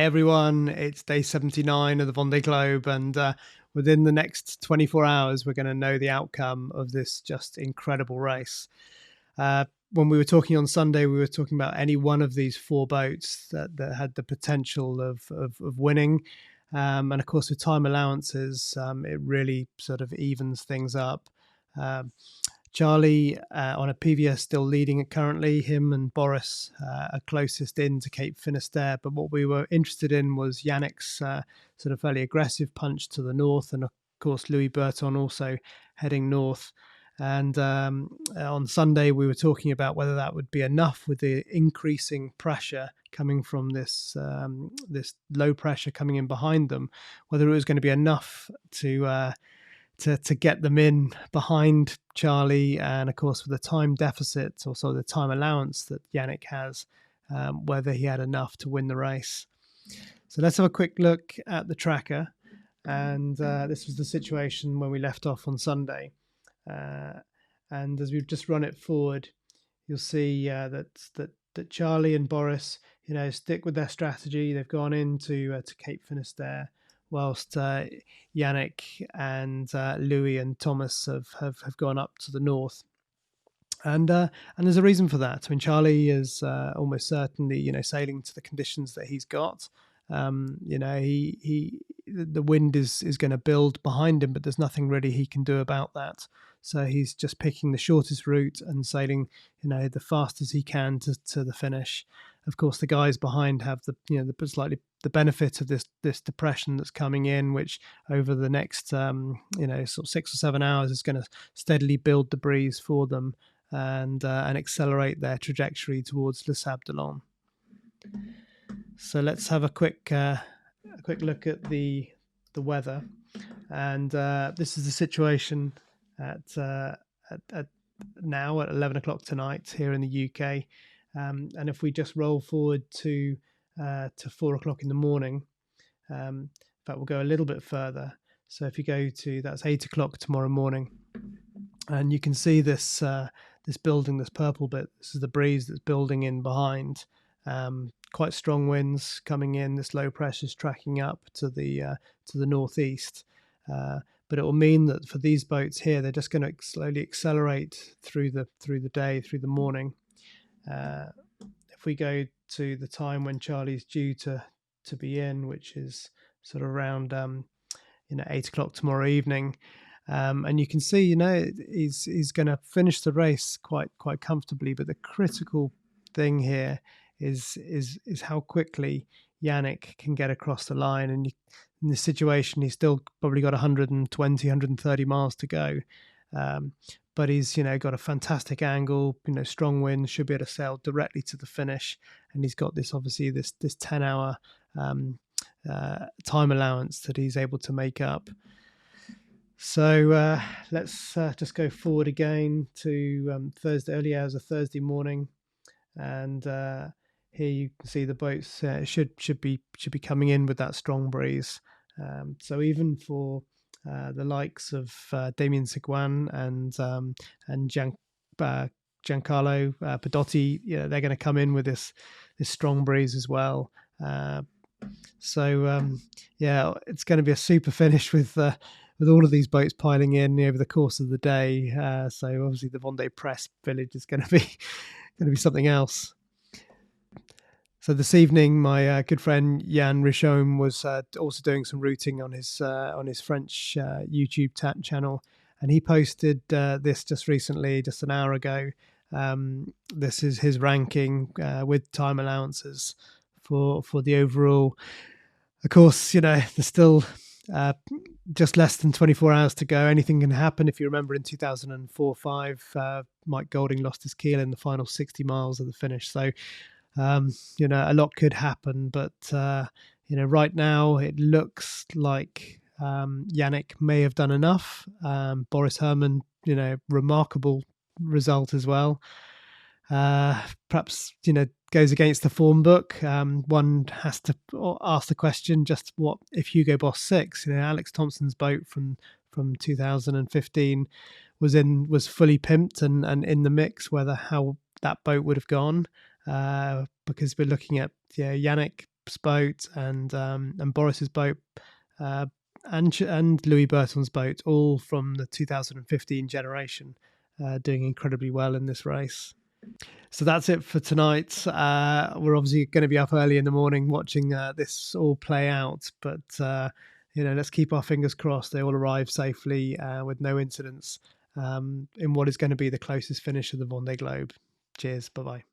everyone, it's day 79 of the Vendée Globe, and within the next 24 hours, we're going to know the outcome of this just incredible race. When we were talking on Sunday, we were talking about any one of these four boats that had the potential of winning. And of course, with time allowances, it really sort of evens things up. Charlie on a PVS still leading it currently. Him and Boris are closest in to Cape Finisterre. But what we were interested in was Yannick's sort of fairly aggressive punch to the north. And of course, Louis Burton also heading north. And on Sunday, we were talking about whether that would be enough with the increasing pressure coming from this low pressure coming in behind them, whether it was going to be enough to get them in behind Charlie, and of course with the time deficit, also the time allowance that Yannick has, whether he had enough to win the race. So let's have a quick look at the tracker, and this was the situation when we left off on Sunday. And as we've just run it forward, you'll see that Charlie and Boris, stick with their strategy. They've gone into to Cape Finisterre, whilst Yannick and Louis and Thomas have gone up to the north. And there's a reason for that. I mean, Charlie is almost certainly, sailing to the conditions that he's got. The wind is going to build behind him, but there's nothing really he can do about that. So he's just picking the shortest route and sailing, the fastest he can to the finish. Of course, the guys behind have the benefit of this depression that's coming in, which over the next sort of 6 or 7 hours is going to steadily build the breeze for them and accelerate their trajectory towards Le Sable d'Olonne. So let's have a quick look at the weather, and this is the situation at now at 11 o'clock tonight here in the UK. And if we just roll forward to 4 o'clock in the morning, in fact, we'll go a little bit further. So if you go to, that's 8 o'clock tomorrow morning, and you can see this building, this purple bit. This is the breeze that's building in behind. Quite strong winds coming in. This low pressure is tracking up to the northeast. But it will mean that for these boats here, they're just going to slowly accelerate through the day, through the morning. If we go to the time when Charlie's due to be in, which is sort of around 8 o'clock tomorrow evening, and you can see he's going to finish the race quite comfortably. But the critical thing here is how quickly Yannick can get across the line. And in this situation, he's still probably got 120, 130 miles to go. But he's, got a fantastic angle, strong wind, should be able to sail directly to the finish. And he's got this 10-hour time allowance that he's able to make up. So let's just go forward again to Thursday, early hours of Thursday morning. And here you can see the boats should be coming in with that strong breeze. So even for the likes of Damien Seguin and Giancarlo Pedotti, they're going to come in with this strong breeze as well. So it's going to be a super finish with all of these boats piling in over the course of the day. So obviously the Vendée Press Village is going to be something else. So this evening, my good friend Yann Richaume was also doing some routing on his French YouTube channel, and he posted this just recently, just an hour ago. This is his ranking with time allowances for the overall. Of course, there's still just less than 24 hours to go. Anything can happen. If you remember, in 2004-05, Mike Golding lost his keel in the final 60 miles of the finish. So. A lot could happen, but right now it looks like Yannick may have done enough. Boris Herman, remarkable result as well. Perhaps goes against the form book. One has to ask the question: just what if Hugo Boss 6? Alex Thompson's boat from 2015 was fully pimped and in the mix. How that boat would have gone. Because we're looking at Yannick boat and Boris's boat, uh, and Louis Burton's boat, all from the 2015 generation, doing incredibly well in this race. So that's it for tonight. We're obviously going to be up early in the morning watching this all play out, but let's keep our fingers crossed they all arrive safely with no incidents in what is going to be the closest finish of the Vendée Globe. Cheers. Bye bye.